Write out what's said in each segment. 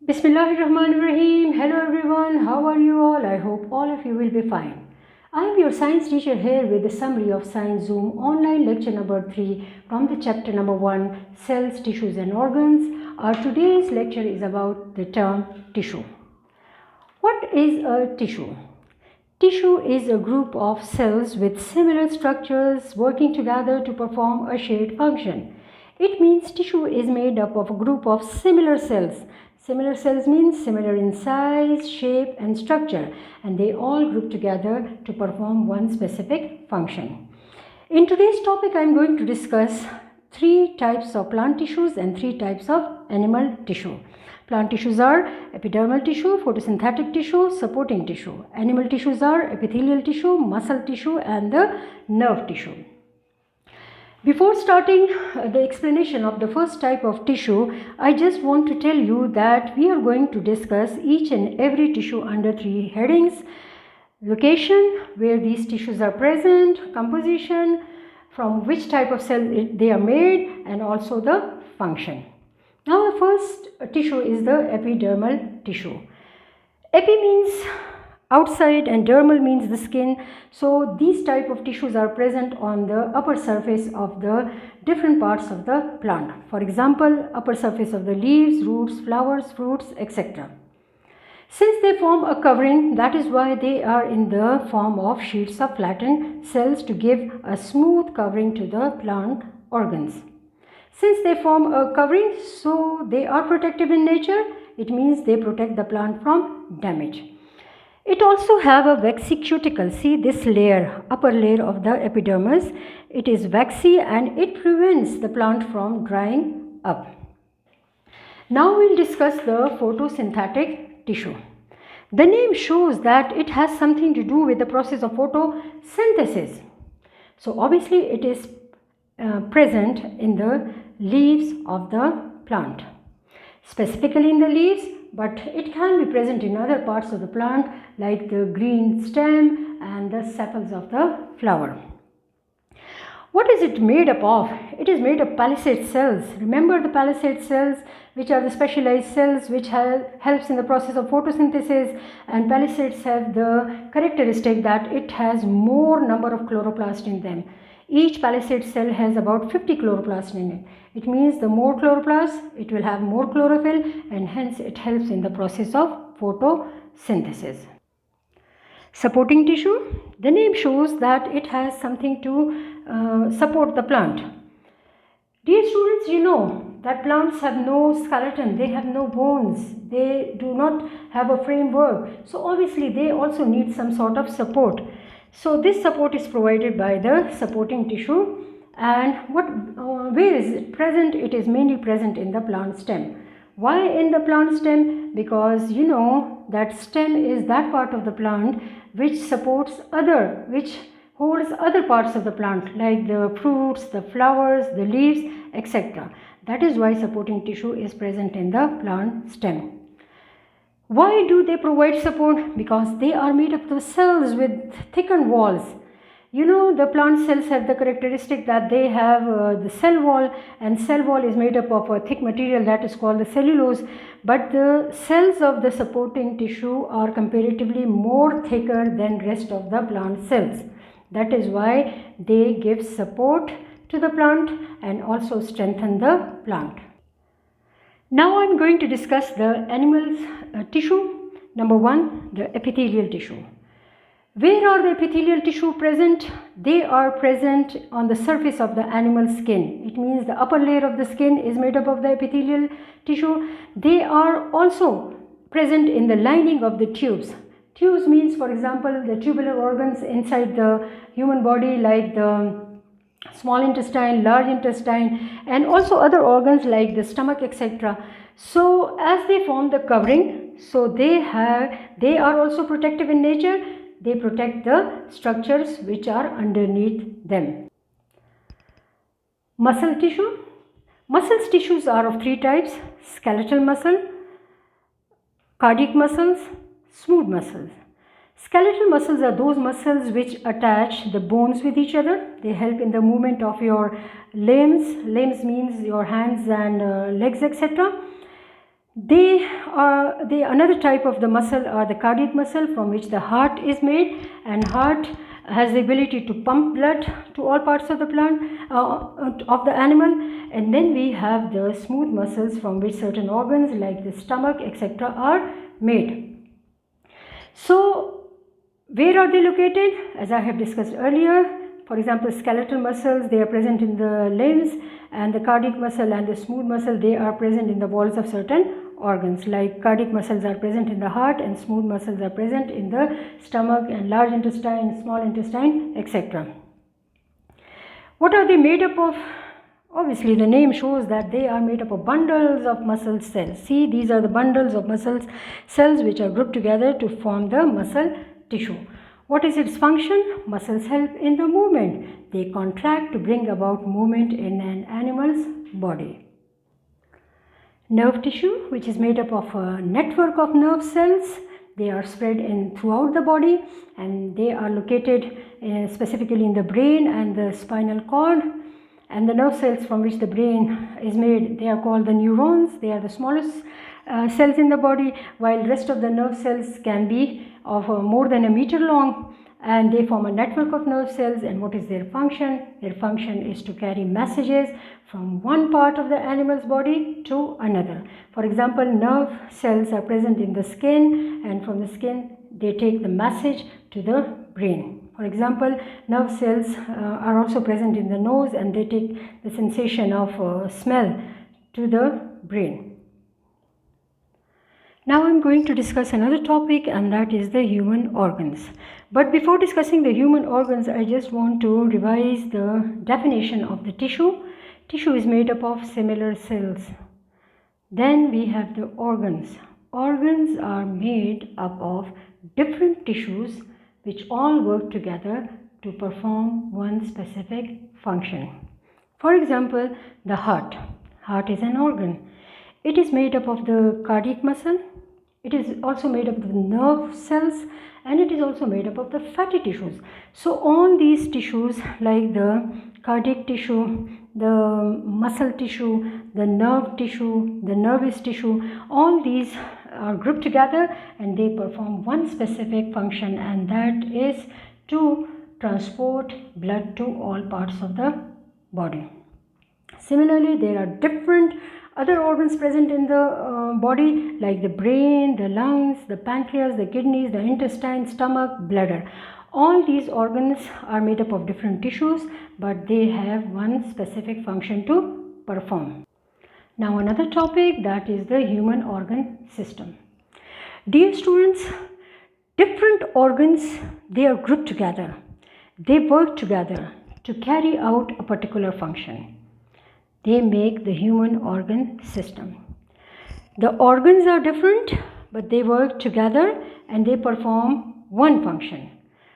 Bismillahirrahmanirrahim. Hello everyone, how are you all? I hope all of you will be fine. I am your science teacher here with the summary of Science Zoom online lecture number 3 from the chapter number 1, Cells, Tissues and Organs. Our today's lecture is about the term tissue. What is a tissue? Tissue is a group of cells with similar structures working together to perform a shared function. It means tissue is made up of a group of similar cells. Similar cells means similar in size, shape and structure, and they all group together to perform one specific function. In today's topic, I am going to discuss 3 types of plant tissues and 3 types of animal tissue. Plant tissues are epidermal tissue, photosynthetic tissue, supporting tissue. Animal tissues are epithelial tissue, muscle tissue and the nerve tissue. Before starting the explanation of the first type of tissue, I just want to tell you that we are going to discuss each and every tissue under 3 headings: location, where these tissues are present, composition, from which type of cell they are made, and also the function. Now the first tissue is the epidermal tissue. Epi means outside and dermal means the skin. So these type of tissues are present on the upper surface of the different parts of the plant. For example, upper surface of the leaves, roots, flowers, fruits, etc. Since they form a covering, that is why they are in the form of sheets of flattened cells to give a smooth covering to the plant organs. Since they form a covering, so they are protective in nature. It means they protect the plant from damage. It also have a waxy cuticle. See this layer, upper layer of the epidermis. It is waxy and it prevents the plant from drying up. Now we'll discuss the photosynthetic tissue. The name shows that it has something to do with the process of photosynthesis. So obviously it is present in the leaves of the plant, specifically in the leaves, but it can be present in other parts of the plant like the green stem and the sepals of the flower. What is it made up of? It is made of palisade cells. Remember the palisade cells, which are the specialized cells which helps in the process of photosynthesis, and palisades have the characteristic that it has more number of chloroplasts in them. Each palisade cell has about 50 chloroplasts in it. It means the more chloroplasts, it will have more chlorophyll, and hence it helps in the process of photosynthesis. Supporting tissue, the name shows that it has something to support the plant. Dear students, you know that plants have no skeleton, they have no bones, they do not have a framework. So obviously they also need some sort of support. So this support is provided by the supporting tissue, and where is it present? It is mainly present in the plant stem. Why in the plant stem? Because you know that stem is that part of the plant which which holds other parts of the plant like the fruits, the flowers, the leaves, etc. That is why supporting tissue is present in the plant stem. Why do they provide support? Because they are made up of cells with thickened walls. You know, the plant cells have the characteristic that they have the cell wall, and cell wall is made up of a thick material that is called the cellulose, but the cells of the supporting tissue are comparatively more thicker than rest of the plant cells. That is why they give support to the plant and also strengthen the plant. Now I am going to discuss the animal's tissue. Number 1, the epithelial tissue. Where are the epithelial tissue present? They are present on the surface of the animal skin. It means the upper layer of the skin is made up of the epithelial tissue. They are also present in the lining of the tubes. Tubes means, for example, the tubular organs inside the human body like the small intestine, large intestine, and also other organs like the stomach, etc. So as they form the covering, so they are also protective in nature. They protect the structures which are underneath them. Muscle tissue. Muscle tissues are of 3 types: skeletal muscle, cardiac muscles, smooth muscles. Skeletal muscles are those muscles which attach the bones with each other. They help in the movement of your limbs. Limbs means your hands and legs, etc. Another type of the muscle are the cardiac muscle, from which the heart is made, and heart has the ability to pump blood to all parts of the plant of the animal. And then we have the smooth muscles, from which certain organs like the stomach etc. are made. So where are they located? As I have discussed earlier, for example, skeletal muscles, they are present in the limbs, and the cardiac muscle and the smooth muscle, they are present in the walls of certain organs. Like cardiac muscles are present in the heart, and smooth muscles are present in the stomach and large intestine, small intestine, etc. What are they made up of? Obviously, the name shows that they are made up of bundles of muscle cells. See, these are the bundles of muscle cells which are grouped together to form the muscle tissue. What is its function? Muscles help in the movement. They contract to bring about movement in an animal's body. Nerve tissue, which is made up of a network of nerve cells. They are spread throughout the body, and they are located specifically in the brain and the spinal cord. And the nerve cells from which the brain is made, they are called the neurons. They are the smallest cells in the body, while rest of the nerve cells can be of more than a meter long, and they form a network of nerve cells. And what is their function? Their function is to carry messages from one part of the animal's body to another. For example, nerve cells are present in the skin, and from the skin they take the message to the brain. For example, nerve cells are also present in the nose, and they take the sensation of smell to the brain. Now I am going to discuss another topic, and that is the human organs. But before discussing the human organs, I just want to revise the definition of the tissue. Tissue is made up of similar cells. Then we have the organs. Organs are made up of different tissues which all work together to perform one specific function. For example, the heart. Heart is an organ. It is made up of the cardiac muscle. It is also made up of the nerve cells, and it is also made up of the fatty tissues. So all these tissues, like the cardiac tissue, the muscle tissue, the nerve tissue, the nervous tissue, all these are grouped together and they perform one specific function, and that is to transport blood to all parts of the body. Similarly, there are different other organs present in the body, like the brain, the lungs, the pancreas, the kidneys, the intestine, stomach, bladder. All these organs are made up of different tissues, but they have one specific function to perform. Now another topic, that is the human organ system. Dear students, different organs, they are grouped together. They work together to carry out a particular function. They make the human organ system. The organs are different, but they work together and they perform one function.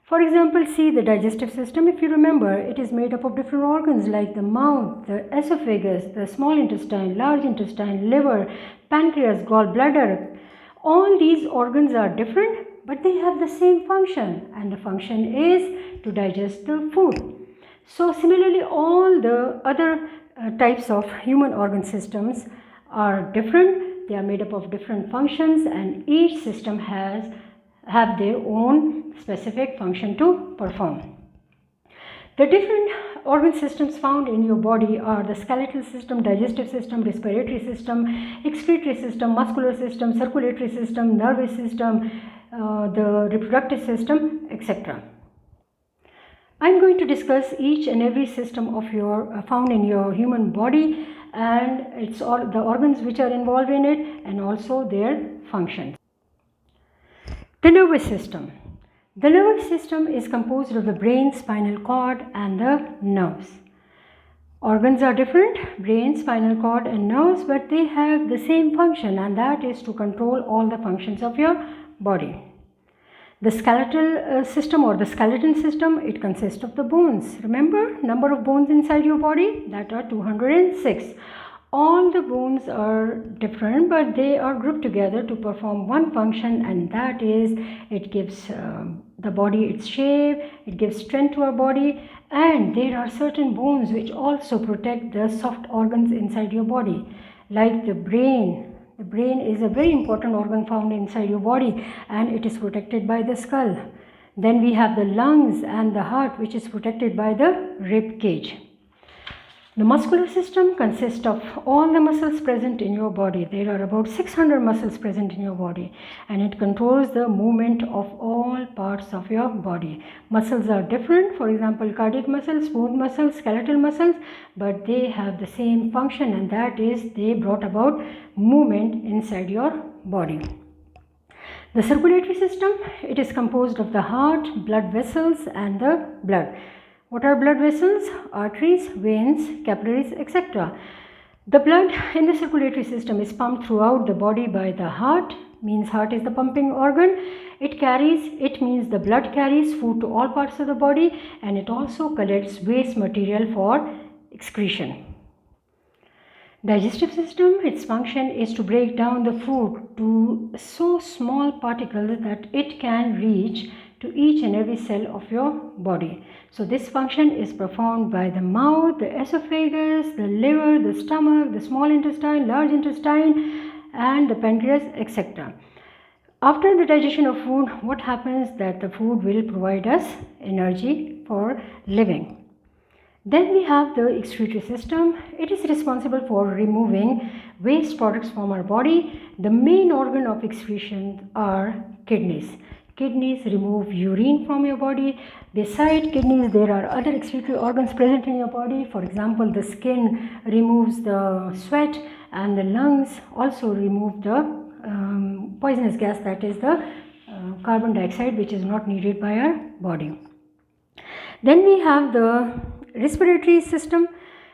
For example, see the digestive system. If you remember, it is made up of different organs like the mouth, the esophagus, the small intestine, large intestine, liver, pancreas, gallbladder. All these organs are different, but they have the same function, and the function is to digest the food. So similarly, all the other types of human organ systems are different. They are made up of different functions, and each system have their own specific function to perform. The different organ systems found in your body are the skeletal system, digestive system, respiratory system, excretory system, muscular system, circulatory system, nervous system, the reproductive system, etc. I am going to discuss each and every system of your found in your human body, and it's all the organs which are involved in it, and also their functions. The nervous system. The nervous system is composed of the brain, spinal cord, and the nerves. Organs are different, brain, spinal cord, and nerves, but they have the same function, and that is to control all the functions of your body. The skeletal system or the skeleton system, it consists of the bones. Remember, number of bones inside your body, that are 206. All the bones are different, but they are grouped together to perform one function, and that is it gives the body its shape, it gives strength to our body, and there are certain bones which also protect the soft organs inside your body, like the brain, The brain is a very important organ found inside your body, and it is protected by the skull. Then we have the lungs and the heart, which is protected by the rib cage. The muscular system consists of all the muscles present in your body. There are about 600 muscles present in your body, and it controls the movement of all parts of your body. Muscles are different, for example, cardiac muscles, smooth muscles, skeletal muscles, but they have the same function, and that is they brought about movement inside your body. The circulatory system, it is composed of the heart, blood vessels, and the blood. What are blood vessels? Arteries, veins, capillaries, etc. The blood in the circulatory system is pumped throughout the body by the heart, means heart is the pumping organ. It means the blood carries food to all parts of the body, and it also collects waste material for excretion. Digestive system, its function is to break down the food to so small particles that it can reach to each and every cell of your body. So this function is performed by the mouth, the esophagus, the liver, the stomach, the small intestine, large intestine, and the pancreas, etc. After the digestion of food, what happens that the food will provide us energy for living. Then we have the excretory system. It is responsible for removing waste products from our body. The main organ of excretion are kidneys. Kidneys remove urine from your body. Beside kidneys, there are other excretory organs present in your body. For example, the skin removes the sweat, and the lungs also remove the poisonous gas, that is the carbon dioxide, which is not needed by our body. Then we have the respiratory system.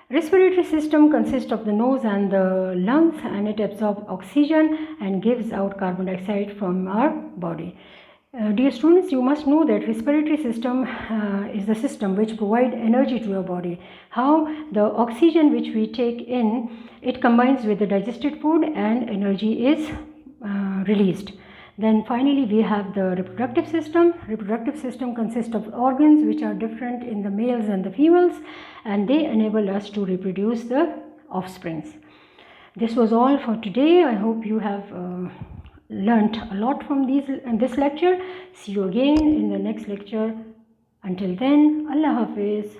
Respiratory system consists of the nose and the lungs, and it absorbs oxygen and gives out carbon dioxide from our body. Dear students, you must know that respiratory system is the system which provides energy to your body. How? The oxygen which we take in, it combines with the digested food and energy is released. Then finally we have the reproductive system. Reproductive system consists of organs which are different in the males and the females, and they enable us to reproduce the offsprings. This was all for today. I hope you have learnt a lot from this lecture. See you again in the next lecture. Until then, Allah Hafiz.